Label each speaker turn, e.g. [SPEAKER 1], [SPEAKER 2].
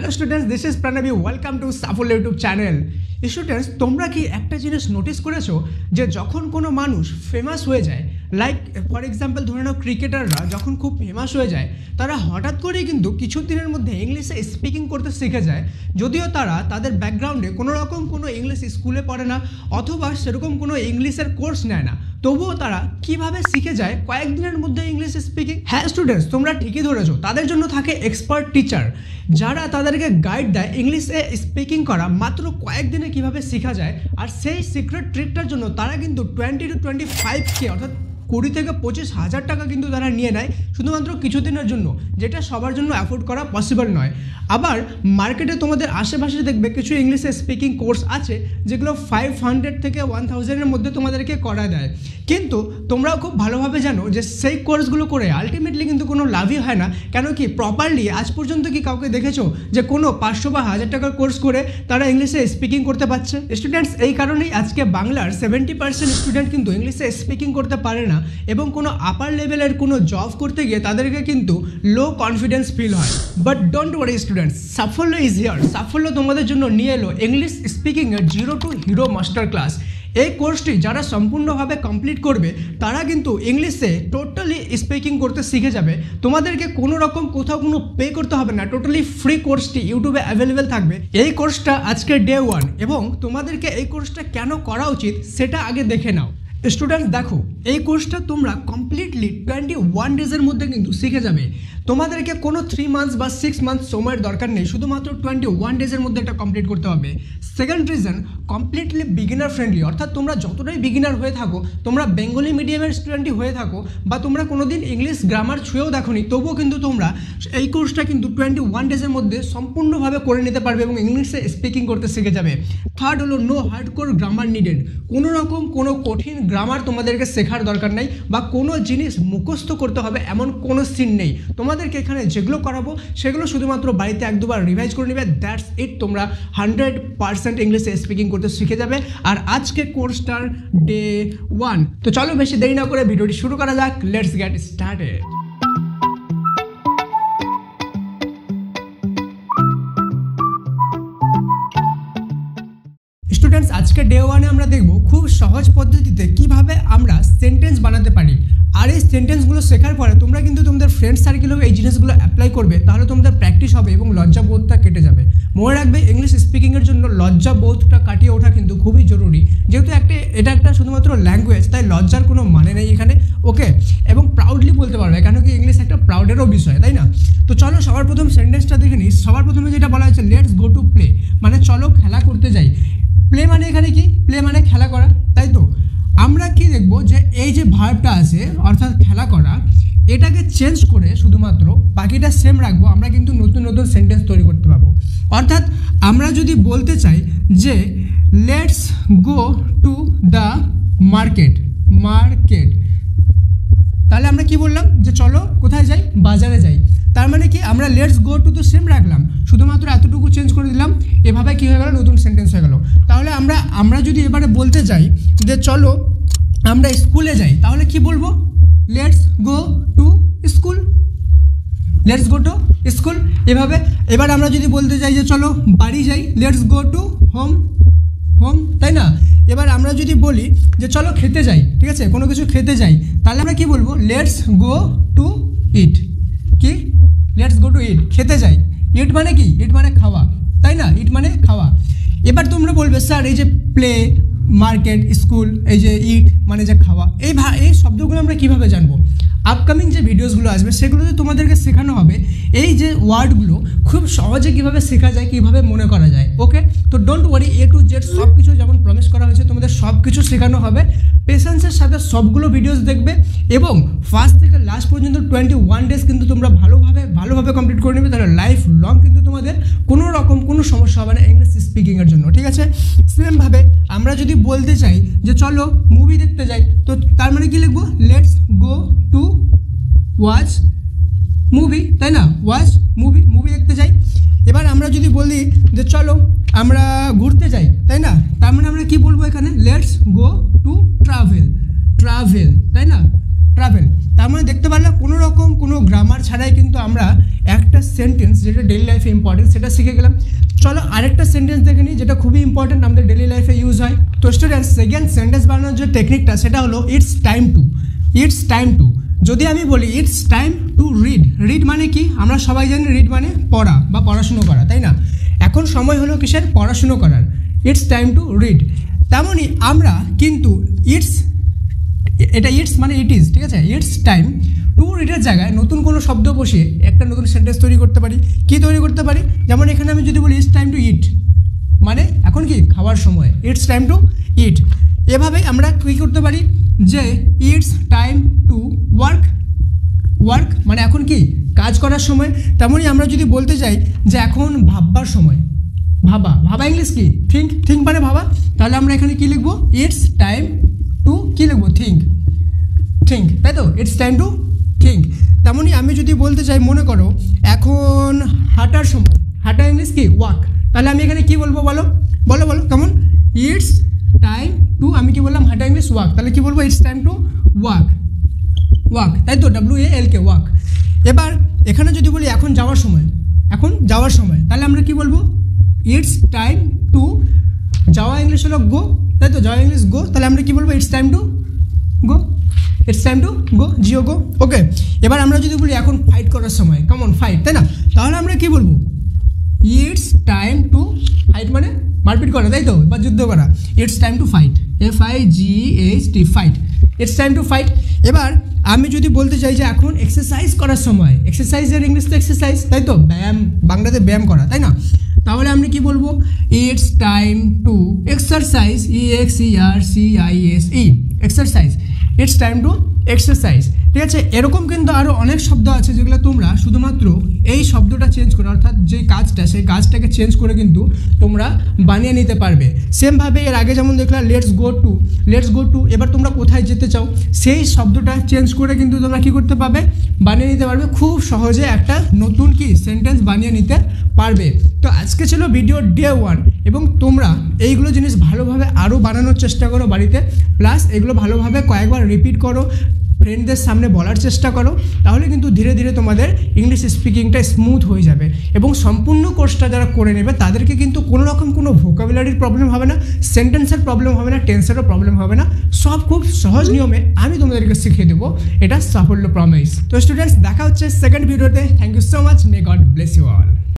[SPEAKER 1] Hello students, this is Pronobi. Welcome to Safalya YouTube channel. Students, তোমরা কি একটা জিনিস নোটিস করেছো যে যখন কোনো মানুষ ফেমাস হয়ে যায়, লাইক ফর এক্সাম্পল ধরে নাও ক্রিকেটাররা যখন খুব ফেমাস হয়ে যায়, তারা হঠাৎ করেই কিন্তু কিছু দিনের মধ্যে ইংলিশে স্পিকিং করতে শিখে যায়, যদিও তারা তাদের ব্যাকগ্রাউন্ডে কোনো রকম কোনো ইংলিশ স্কুলে পড়ে না অথবা সেরকম কোনো ইংলিশের কোর্স নেয় না, তবুও তারা কিভাবে শিখে যায় কয়েকদিনের মধ্যে ইংলিশ স্পিকিং। হ্যাঁ স্টুডেন্টস, তোমরা ঠিকই ধরেছো, তাদের জন্য থাকে এক্সপার্ট টিচার, যারা তাদেরকে গাইড দেয় ইংলিশে স্পিকিং করা মাত্র কয়েকদিনে কিভাবে শেখা যায়। আর সেই সিক্রেট ট্রিকটার জন্য তারা কিন্তু 20 to 25K অর্থাৎ 20 থেকে 25,000 টাকা কিন্তু তারা নিয়ে নেয় শুধুমাত্র কিছুদিনের জন্য, যেটা সবার জন্য অ্যাফোর্ড করা পসিবল নয়। আবার মার্কেটে তোমাদের আশেপাশে দেখবে কিছু ইংলিশে স্পিকিং কোর্স আছে যেগুলো 500 থেকে 1000-এর মধ্যে তোমাদেরকে করা দেয়, কিন্তু তোমরাও খুব ভালোভাবে জানো যে সেই কোর্সগুলো করে আলটিমেটলি কিন্তু কোনো লাভই হয় না। কেন কি প্রপারলি আজ পর্যন্ত কি কাউকে দেখেছো যে কোনো 500 বা 1000 টাকার কোর্স করে তারা ইংলিশে স্পিকিং করতে পারছে? স্টুডেন্টস, এই কারণেই আজকে বাংলার 70% স্টুডেন্ট কিন্তু ইংলিশে স্পিকিং করতে পারে না এবং কোনো আপার লেভেলের কোনো জব করতে গিয়ে তাদেরকে কিন্তু লো কনফিডেন্স ফিল হয়। But don't worry students, Safalya is here. Safalya তোমাদের জন্য নিয়ে এলো ইংলিশ স্পিকিংয়ের 0 to হিরো মাস্টার ক্লাস। এই কোর্সটি যারা সম্পূর্ণভাবে কমপ্লিট করবে তারা কিন্তু ইংলিশে টোটালি স্পিকিং করতে শিখে যাবে। তোমাদেরকে কোনো রকম কোথাও কোনো পে করতে হবে না, টোটালি ফ্রি কোর্সটি ইউটিউবে অ্যাভেলেবেল থাকবে। এই কোর্সটা আজকে ডে 1 এবং তোমাদেরকে এই কোর্সটা কেন করা উচিত সেটা আগে দেখে নাও। স্টুডেন্টস দেখো, এই কোর্সটা তোমরা কমপ্লিটলি 21 ডেজের মধ্যে কিন্তু শিখে যাবে। তোমাদেরকে কোনো 3 মান্থস বা 6 মান্থস সময়ের দরকার নেই, শুধুমাত্র 21 ডেজের মধ্যে এটা কমপ্লিট করতে হবে। Second reason, completely beginner friendly, অর্থাৎ তোমরা যতটাই বিগিনার হয়ে থাকো, তোমরা বেঙ্গলি মিডিয়ামের স্টুডেন্টই হয়ে থাকো বা তোমরা কোনোদিন ইংলিশ গ্রামার ছুঁয়েও দেখোনি, তবুও কিন্তু তোমরা এই কোর্সটা কিন্তু 21 ডেজের মধ্যে সম্পূর্ণভাবে করে নিতে পারবে এবং ইংলিশে স্পিকিং করতে শিখে যাবে। থার্ড হলো নো হার্ডকোর গ্রামার নিডেড। কোনো রকম কোনো কঠিন গ্রামার তোমাদেরকে শেখার দরকার নেই বা কোনো জিনিস মুখস্থ করতে হবে এমন কোনো সিন নেই। তোমাদেরকে এখানে যেগুলো করাবো সেগুলো শুধুমাত্র বাড়িতে 1-2 বার রিভাইজ করে নেবে, দ্যাটস ইট। তোমরা 100% ইংলিশে স্পিকিং করতে শিখে যাবে। আর আজকে কোর্সটার ডে 1। তো চলো বেশি দেরি না করে ভিডিওটি শুরু করা যাক। Let's get started. স্টুডেন্টস, আজকে ডে 1-এ আমরা দেখব খুব সহজ পদ্ধতিতে কিভাবে আমরা সেন্টেন্স বানাতে পারি। আর এই সেন্টেন্সগুলো শেখার পরে তোমরা কিন্তু তোমাদের ফ্রেন্ড সার্কেলেও এই জিনিসগুলো অ্যাপ্লাই করবে, তাহলে তোমাদের প্র্যাকটিস হবে এবং লজ্জাবোধটা কেটে যাবে। মনে রাখবে, ইংলিশ স্পিকিংয়ের জন্য লজ্জাবোধটা কাটিয়ে ওঠা কিন্তু খুবই জরুরি, যেহেতু এটা একটা শুধুমাত্র ল্যাঙ্গুয়েজ, তাই লজ্জার কোনো মানে নেই এখানে, ওকে। এবং প্রাউডলি বলতে পারবে, কেন কি ইংলিশ একটা প্রাউডেরও বিষয়, তাই না? তো চলো সবার প্রথম সেন্টেন্সটা দেখে নিই। সবার প্রথমে যেটা বলা হয়েছে, লেটস গো টু প্লে, মানে চলো খেলা করতে যাই। প্লে মানে এখানে কি? প্লে মানে খেলা করা, তাই তো? আমরা কি দেখবো যে এই যে ভার্বটা আছে অর্থাৎ খেলা করা, এটাকে চেঞ্জ করে শুধুমাত্র বাকিটা সেম রাখবো, আমরা কিন্তু নতুন নতুন সেন্টেন্স তৈরি করতে পারবো। অর্থাৎ আমরা যদি বলতে চাই যে let's go to the market, তাহলে আমরা কি বললাম যে চলো কোথায় যাই? বাজারে যাই। তার মানে কি আমরা লেটস গো টু তো সেম রাখলাম, শুধুমাত্র এতটুকু চেঞ্জ করে দিলাম, এভাবে কী হয়ে গেল? নতুন সেন্টেন্স হয়ে গেল। তাহলে আমরা যদি এবারে বলতে চাই যে চলো আমরা স্কুলে যাই, তাহলে কি বলবো? Let's go to school, let's go to school, এভাবে। এবার আমরা যদি বলতে চাই যে চলো বাড়ি যাই, লেটস গো টু হোম, তাই না? এবার আমরা যদি বলি যে চলো খেতে যাই, ঠিক আছে, কোনো কিছু খেতে যাই, তাহলে আমরা কি বলবো? লেটস গো টু ইট। কি? লেটস গো টু ইট, খেতে যাই। ইট মানে কি? ইট মানে খাওয়া, তাই না? ইট মানে খাওয়া। এবার তোমরা বলবে স্যার এই যে প্লে, মার্কেট, স্কুল, এই যে ইট মানে যে খাওয়া, এই শব্দগুলো আমরা কীভাবে জানবো? আপকামিং যে ভিডিওসগুলো আসবে সেগুলোতে তোমাদেরকে শেখানো হবে এই যে ওয়ার্ডগুলো খুব সহজে কীভাবে শেখা যায়, কীভাবে মনে করা যায়, ওকে। তো don't worry, A to Z সব কিছু যেমন প্রমিস করা হয়েছে তোমাদের সব কিছু শেখানো হবে। পেশেন্সের সাথে সবগুলো ভিডিওস দেখবে এবং ফার্স্ট থেকে লাস্ট পর্যন্ত 21 ডেজ কিন্তু তোমরা ভালোভাবে কমপ্লিট করে নেবে, তাহলে লাইফ লং কিন্তু তোমাদের কোনো রকম কোনো সমস্যা হবে না ইংলিশ স্পিকিংয়ের জন্য, ঠিক আছে। সেমভাবে আমরা যদি বলতে চাই যে চলো মুভি দেখতে যাই, তো তার মানে কি লিখবো? Let's go to watch movie, তাই না? ওয়াচ মুভি দেখতে যাই। এবার আমরা যদি বলি যে চলো আমরা ঘুরতে যাই, তাই না? তার মানে আমরা কি বলবো এখানে? লেটস গো টু ট্রাভেল, তাই না? ট্রাভেল। তার মানে দেখতে পারলে কোনো রকম কোনো গ্রামার ছাড়াই কিন্তু আমরা একটা সেন্টেন্স যেটা ডেলি লাইফে ইম্পর্টেন্ট সেটা শিখে গেলাম। চলো আরেকটা সেন্টেন্স দেখে নিই যেটা খুবই ইম্পর্টেন্ট, আমাদের ডেলি লাইফে ইউজ হয়। তো স্টুডেন্টস সেকেন্ড সেন্টেন্স বানানোর যে টেকনিকটা সেটা হলো it's time two. It's time two, যদি আমি বলি it's time to read, read মানে কি আমরা সবাই জানি রিড মানে পড়া বা পড়াশুনো করা, তাই না? এখন সময় হলো কিসের? পড়াশুনো করার। It's time to read. তেমনই আমরা কিন্তু এটা ইটস মানে ইট ইজ, ঠিক আছে? ইটস টাইম টু রিডের জায়গায় নতুন কোনো শব্দ বসিয়ে একটা নতুন সেন্টেন্স তৈরি করতে পারি। কি তৈরি করতে পারি? যেমন এখানে আমি যদি বলি ইটস টাইম টু ইট, মানে এখন কি খাওয়ার সময়, ইটস টাইম টু ইট। এভাবে আমরা কী করতে পারি যে it's time to work, work মানে এখন কি কাজ করার সময়। তেমনই আমরা যদি বলতে চাই যে এখন ভাববার সময়, ভাবা, ভাবা ইংলিশ কি? থিঙ্ক, থিঙ্ক মানে ভাবা। তাহলে আমরা এখানে কি লিখবো? ইটস টাইম টু কি লিখবো? থিঙ্ক, থিঙ্ক, তাই তো? It's time to think. তেমনই আমি যদি বলতে চাই মনে করো এখন হাঁটার সময়, হাঁটা ইংলিশ কি? ওয়াক। তাহলে আমি এখানে কি বলবো বলো, বলো বলো কেমন? ইটস টাইম টু, আমি কি বললাম? হাঁটা ইংলিশ ওয়াক। তাহলে কি বলবো? It's time to walk, walk, তাই তো? WALK, walk. এবার এখানে যদি বলি এখন যাওয়ার সময়, এখন যাওয়ার সময়, তাহলে আমরা কি বলবো? ইটস টাইম টু, যাওয়া ইংলিশ হলো গো, তাই তো? যাওয়া ইংলিশ গো। তাহলে আমরা কি বলবো? It's time to go, it's time to go, Jio go. Okay, এবার আমরা যদি বলি এখন ফাইট করার সময়, কেমন? ফাইট, তাই না? তাহলে আমরা কি বলবো? ইটস টাইম টু ফাইট, মানে মারপিট করা, তাই তো? বা যুদ্ধ করা। It's time to fight, FIGHT, fight. It's time to fight. এবার আমি যদি বলতে চাই যে এখন এক্সারসাইজ করার সময়, এক্সারসাইজের ইংলিশ তো এক্সারসাইজ, তাই তো? ব্যায়াম, বাংলাতে ব্যায়াম করা, তাই না? তাহলে আমরা কি বলবো? It's time two exercise, EXERCISE, exercise. It's time two exercise, ঠিক আছে? এরকম কিন্তু আরও অনেক শব্দ আছে যেগুলো তোমরা শুধুমাত্র এই শব্দটা চেঞ্জ করে, অর্থাৎ যে কাজটা সেই কাজটাকে চেঞ্জ করে কিন্তু তোমরা বানিয়ে নিতে পারবে। সেমভাবে এর আগে যেমন দেখলাম let's go to, let's go to, এবার তোমরা কোথায় যেতে চাও সেই শব্দটা চেঞ্জ করে কিন্তু তোমরা কী করতে পারবে? বানিয়ে নিতে পারবে। খুব সহজে একটা নতুন কি সেন্টেন্স বানিয়ে নিতে পারবে। তো আজকে ছিল ভিডিও ডে 1 এবং তোমরা এইগুলো জিনিস ভালোভাবে আরও বানানোর চেষ্টা করো বাড়িতে, প্লাস এগুলো ভালোভাবে কয়েকবার রিপিট করো, ফ্রেন্ডদের সামনে বলার চেষ্টা করো, তাহলে কিন্তু ধীরে ধীরে তোমাদের ইংলিশ স্পিকিংটা স্মুথ হয়ে যাবে। এবং সম্পূর্ণ কোর্সটা যারা করে নেবে তাদেরকে কিন্তু কোনো রকম কোনো ভোকাবুলারির প্রবলেম হবে না, সেন্টেন্সের প্রবলেম হবে না, টেন্সেরও প্রবলেম হবে না। সব খুব সহজ নিয়মে আমি তোমাদেরকে শিখিয়ে দেবো, এটা সাফল্য প্রমিস। তো স্টুডেন্টস দেখা হচ্ছে সেকেন্ড ভিডিওতে। Thank you so much, may God bless you all.